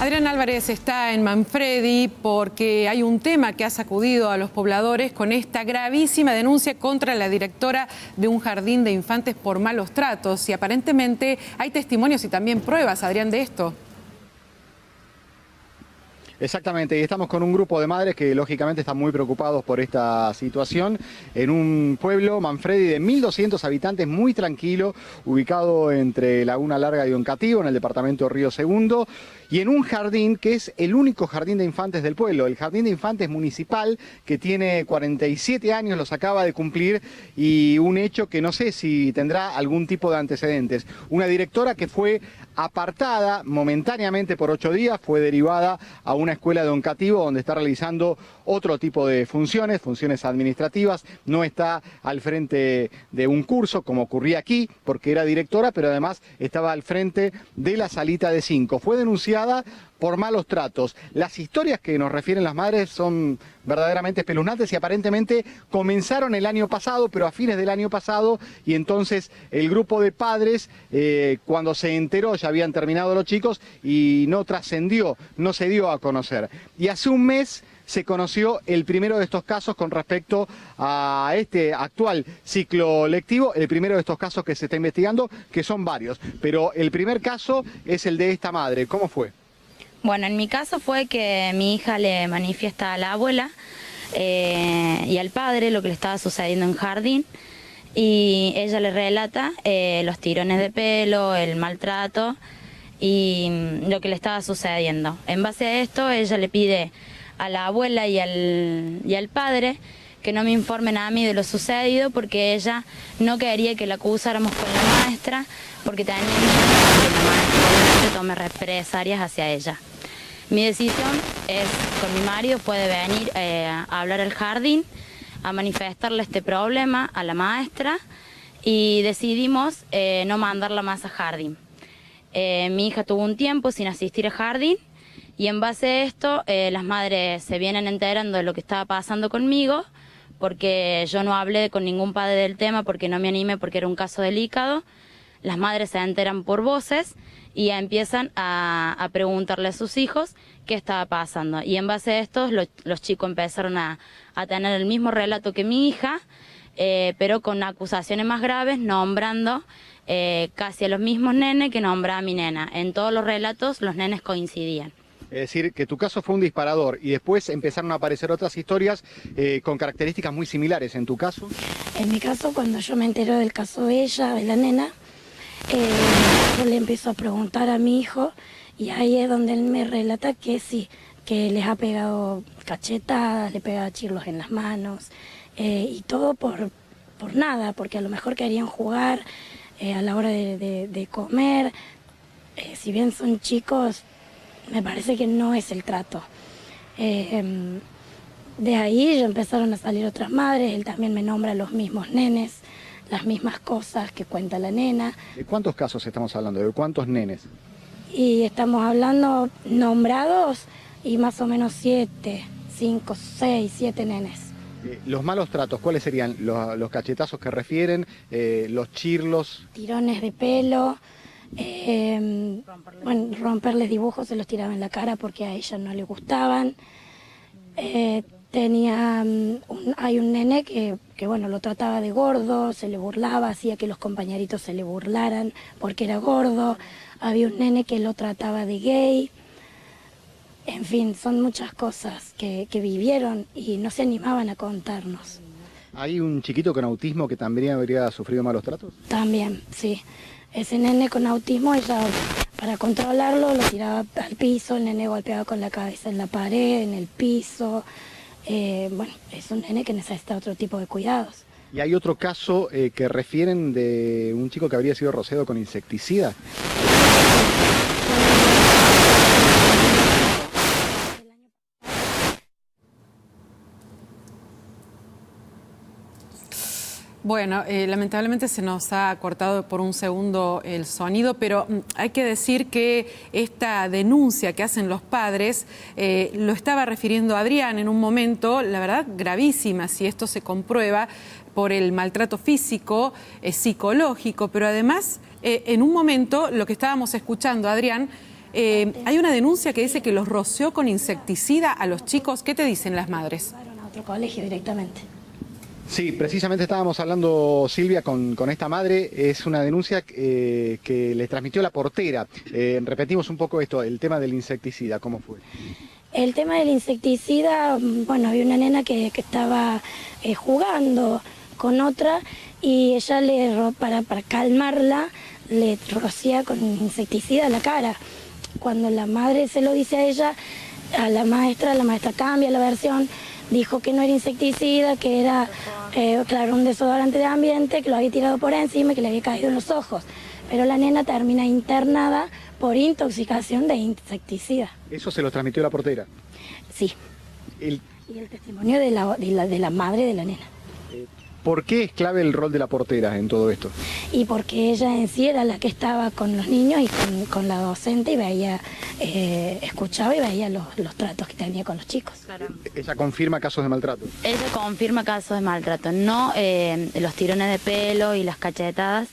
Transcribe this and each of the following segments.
Adrián Álvarez está en Manfredi porque hay un tema que ha sacudido a los pobladores con esta gravísima denuncia contra la directora de un jardín de infantes por malos tratos. Y aparentemente hay testimonios y también pruebas, Adrián, de esto. Exactamente, y estamos con un grupo de madres que lógicamente están muy preocupados por esta situación en un pueblo, Manfredi, de 1.200 habitantes, muy tranquilo, ubicado entre Laguna Larga y Oncativo, en el departamento Río Segundo, y en un jardín que es el único jardín de infantes del pueblo, el jardín de infantes municipal, que tiene 47 años, los acaba de cumplir, y un hecho que no sé si tendrá algún tipo de antecedentes. Una directora que fue apartada momentáneamente por 8 días, fue derivada a una escuela de Oncativo donde está realizando otro tipo de funciones, funciones administrativas, no está al frente de un curso como ocurría aquí, porque era directora, pero además estaba al frente de la salita de 5. Fue denunciada por malos tratos. Las historias que nos refieren las madres son verdaderamente espeluznantes y aparentemente comenzaron el año pasado, pero a fines del año pasado, y entonces el grupo de padres, cuando se enteró, ya habían terminado los chicos y no trascendió, no se dio a conocer. Y hace un mes se conoció el primero de estos casos con respecto a este actual ciclo lectivo, el primero de estos casos que se está investigando, que son varios, pero el primer caso es el de esta madre. ¿Cómo fue? Bueno, en mi caso fue que mi hija le manifiesta a la abuela y al padre lo que le estaba sucediendo en jardín, y ella le relata los tirones de pelo, el maltrato y lo que le estaba sucediendo. En base a esto, ella le pide a la abuela y al padre que no me informen a mí de lo sucedido, porque ella no quería que la acusáramos con la maestra, porque tenía miedo de que la maestra tome represalias hacia ella. Mi decisión es, con mi marido, puede venir a hablar al jardín, a manifestarle este problema a la maestra, y decidimos no mandarla más a jardín. Mi hija tuvo un tiempo sin asistir a jardín, y en base a esto las madres se vienen enterando de lo que estaba pasando conmigo, porque yo no hablé con ningún padre del tema, porque no me animé, porque era un caso delicado. Las madres se enteran por voces y empiezan a preguntarle a sus hijos qué estaba pasando. Y en base a esto los chicos empezaron a tener el mismo relato que mi hija, pero con acusaciones más graves, nombrando casi a los mismos nenes que nombraba mi nena. En todos los relatos los nenes coincidían. Es decir, que tu caso fue un disparador y después empezaron a aparecer otras historias con características muy similares. ¿En tu caso? En mi caso, cuando yo me entero del caso de ella, de la nena, yo le empiezo a preguntar a mi hijo, y ahí es donde él me relata que sí, que les ha pegado cachetadas, le pegaba chirlos en las manos, y todo por nada, porque a lo mejor querían jugar a la hora de comer. Si bien son chicos, me parece que no es el trato. De ahí ya empezaron a salir otras madres, él también me nombra los mismos nenes, las mismas cosas que cuenta la nena. ¿De cuántos casos estamos hablando? ¿De cuántos nenes? Y estamos hablando nombrados y más o menos 7, 5, 6, 7 nenes. Los malos tratos, ¿cuáles serían? Los cachetazos que refieren, los chirlos. Tirones de pelo, bueno, romperles dibujos, se los tiraba en la cara porque a ella no le gustaban. Hay un nene que bueno, lo trataba de gordo, se le burlaba, hacía que los compañeritos se le burlaran porque era gordo. Había un nene que lo trataba de gay. En fin, son muchas cosas que vivieron y no se animaban a contarnos. ¿Hay un chiquito con autismo que también habría sufrido malos tratos? También, sí. Ese nene con autismo, ella para controlarlo lo tiraba al piso, el nene golpeaba con la cabeza en la pared, en el piso. Bueno, es un nene que necesita otro tipo de cuidados. ¿Y hay otro caso que refieren de un chico que habría sido rociado con insecticida? Bueno, lamentablemente se nos ha cortado por un segundo el sonido, pero hay que decir que esta denuncia que hacen los padres, lo estaba refiriendo Adrián en un momento, la verdad gravísima si esto se comprueba, por el maltrato físico, psicológico, pero además en un momento lo que estábamos escuchando, Adrián, Hay una denuncia que dice que los roció con insecticida a los chicos. ¿Qué te dicen las madres? Fueron a otro colegio directamente. Sí, precisamente estábamos hablando, Silvia, con esta madre. Es una denuncia que le transmitió la portera. Repetimos un poco esto, el tema del insecticida, ¿cómo fue? El tema del insecticida, bueno, había una nena que estaba jugando con otra y ella para calmarla le rocía con insecticida la cara. Cuando la madre se lo dice a ella, a la maestra cambia la versión, dijo que no era insecticida, que era, claro, un desodorante de ambiente, que lo había tirado por encima y que le había caído en los ojos. Pero la nena termina internada por intoxicación de insecticida. ¿Eso se lo transmitió la portera? Sí. Y el testimonio de la madre de la nena. ¿Por qué es clave el rol de la portera en todo esto? Y porque ella en sí era la que estaba con los niños y con la docente y veía, escuchaba y veía los tratos que tenía con los chicos. Claro. ¿Ella confirma casos de maltrato? Ella confirma casos de maltrato, no los tirones de pelo y las cachetadas,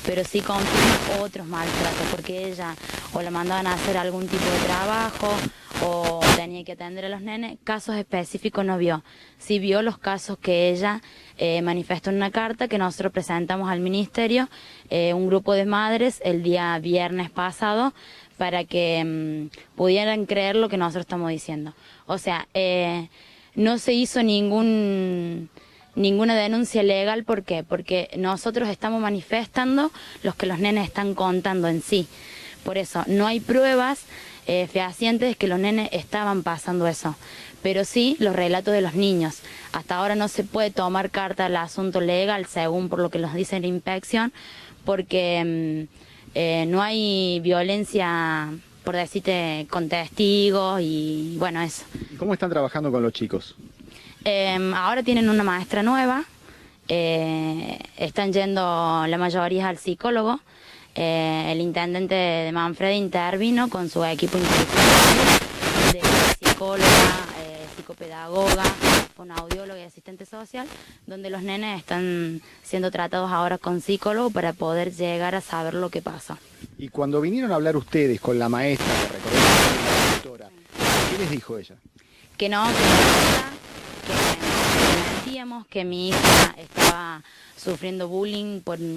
pero sí confirma otros maltratos, porque ella o la mandaban a hacer algún tipo de trabajo o tenía que atender a los nenes. Casos específicos no vio. Sí vio los casos que ella manifestó en una carta que nosotros presentamos al ministerio, un grupo de madres el día viernes pasado, para que pudieran creer lo que nosotros estamos diciendo. O sea, no se hizo ninguna denuncia legal. ¿Por qué? Porque nosotros estamos manifestando lo que los nenes están contando en sí. Por eso, no hay pruebas fehacientes de que los nenes estaban pasando eso, pero sí los relatos de los niños. Hasta ahora no se puede tomar carta al asunto legal, según por lo que nos dice la inspección, porque no hay violencia, por decirte, con testigos y bueno, eso. ¿Y cómo están trabajando con los chicos? Ahora tienen una maestra nueva, están yendo la mayoría al psicólogo. El intendente de Manfredi intervino con su equipo interdisciplinario de psicóloga, psicopedagoga, con audióloga y asistente social, donde los nenes están siendo tratados ahora con psicólogo para poder llegar a saber lo que pasa. Y cuando vinieron a hablar ustedes con la maestra, que recordemos que es la directora, ¿qué les dijo ella? Que no mentíamos, que mi hija estaba sufriendo bullying por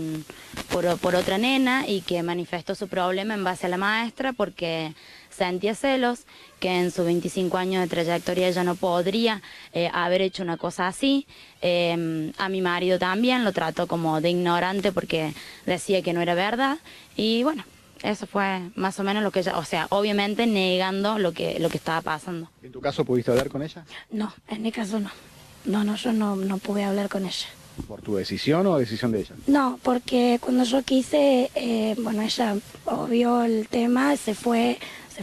otra nena y que manifestó su problema en base a la maestra porque sentía celos, que en sus 25 años de trayectoria ella no podría haber hecho una cosa así. A mi marido también lo trató como de ignorante porque decía que no era verdad y bueno, eso fue más o menos lo que ella, o sea, obviamente negando lo que estaba pasando. ¿En tu caso pudiste hablar con ella? No, en mi caso no. No, yo no pude hablar con ella. ¿Por tu decisión o decisión de ella? No, porque cuando yo quise, bueno, ella obvió el tema, se fue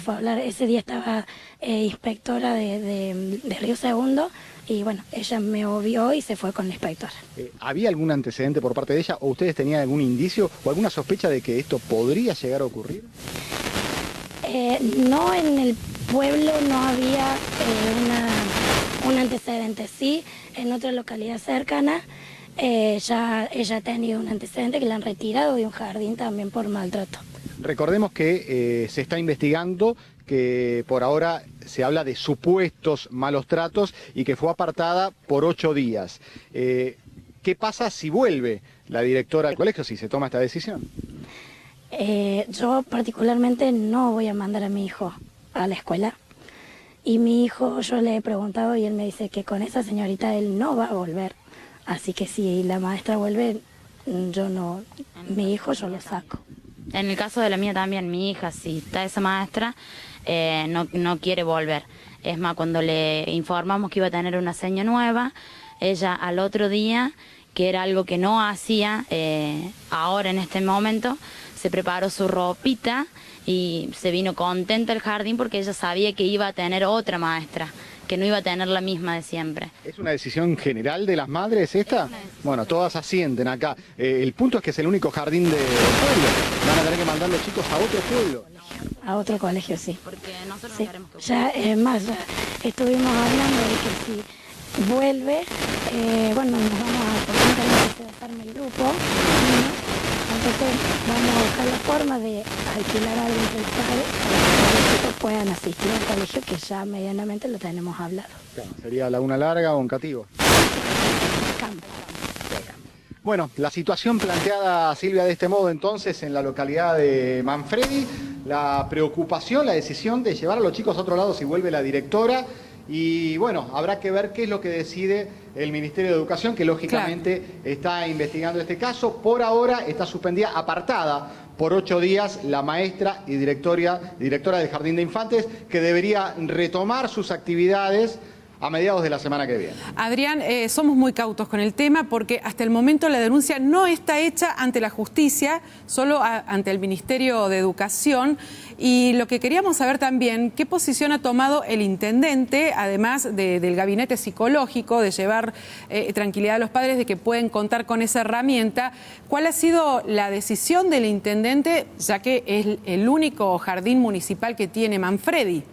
a hablar. Ese día estaba inspectora de Río Segundo y bueno, ella me obvió y se fue con la inspectora. ¿Había algún antecedente por parte de ella o ustedes tenían algún indicio o alguna sospecha de que esto podría llegar a ocurrir? No, en el pueblo no había un antecedente, sí, en otra localidad cercana. Ella ha tenido un antecedente que la han retirado de un jardín también por maltrato. Recordemos que se está investigando, que por ahora se habla de supuestos malos tratos y que fue apartada por 8 días. ¿Qué pasa si vuelve la directora al colegio, si se toma esta decisión? Yo particularmente no voy a mandar a mi hijo a la escuela. Y mi hijo, yo le he preguntado y él me dice que con esa señorita él no va a volver. Así que si la maestra vuelve, yo no, mi hijo yo lo saco. En el caso de la mía también, mi hija, si está esa maestra, no quiere volver. Es más, cuando le informamos que iba a tener una seño nueva, ella al otro día, que era algo que no hacía ahora en este momento, se preparó su ropita y se vino contenta al jardín porque ella sabía que iba a tener otra maestra, que no iba a tener la misma de siempre. ¿Es una decisión general de las madres esta? Bueno, todas asienten acá. El punto es que es el único jardín del pueblo. Van a tener que mandar los chicos a otro pueblo. A otro colegio, sí. Porque nosotros Sí. no queremos que Ya, es más, ya estuvimos hablando de que si vuelve, bueno, nos vamos a, porque no queremos que se desarme el grupo, ¿no? Entonces vamos a buscar la forma de alquilar algo entre el padre para que los chicos puedan asistir al colegio, que ya medianamente lo tenemos hablado. Claro, ¿sería Laguna Larga o en Cativo? Campo. Bueno, la situación planteada, Silvia, de este modo entonces en la localidad de Manfredi, la preocupación, la decisión de llevar a los chicos a otro lado si vuelve la directora. Y bueno, habrá que ver qué es lo que decide el Ministerio de Educación, que lógicamente está investigando este caso. Por ahora está suspendida, apartada por 8 días, la maestra y directora del Jardín de Infantes, que debería retomar sus actividades a mediados de la semana que viene. Adrián, somos muy cautos con el tema porque hasta el momento la denuncia no está hecha ante la justicia, solo ante el Ministerio de Educación. Y lo que queríamos saber también, ¿qué posición ha tomado el intendente, además del gabinete psicológico, de llevar tranquilidad a los padres de que pueden contar con esa herramienta? ¿Cuál ha sido la decisión del intendente, ya que es el único jardín municipal que tiene Manfredi?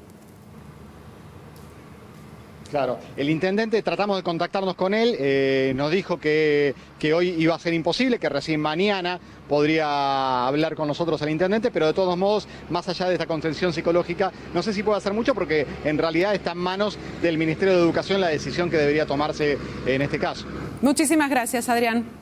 Claro, el intendente, tratamos de contactarnos con él, nos dijo que hoy iba a ser imposible, que recién mañana podría hablar con nosotros el intendente, pero de todos modos, más allá de esta contención psicológica, no sé si puede hacer mucho porque en realidad está en manos del Ministerio de Educación la decisión que debería tomarse en este caso. Muchísimas gracias, Adrián.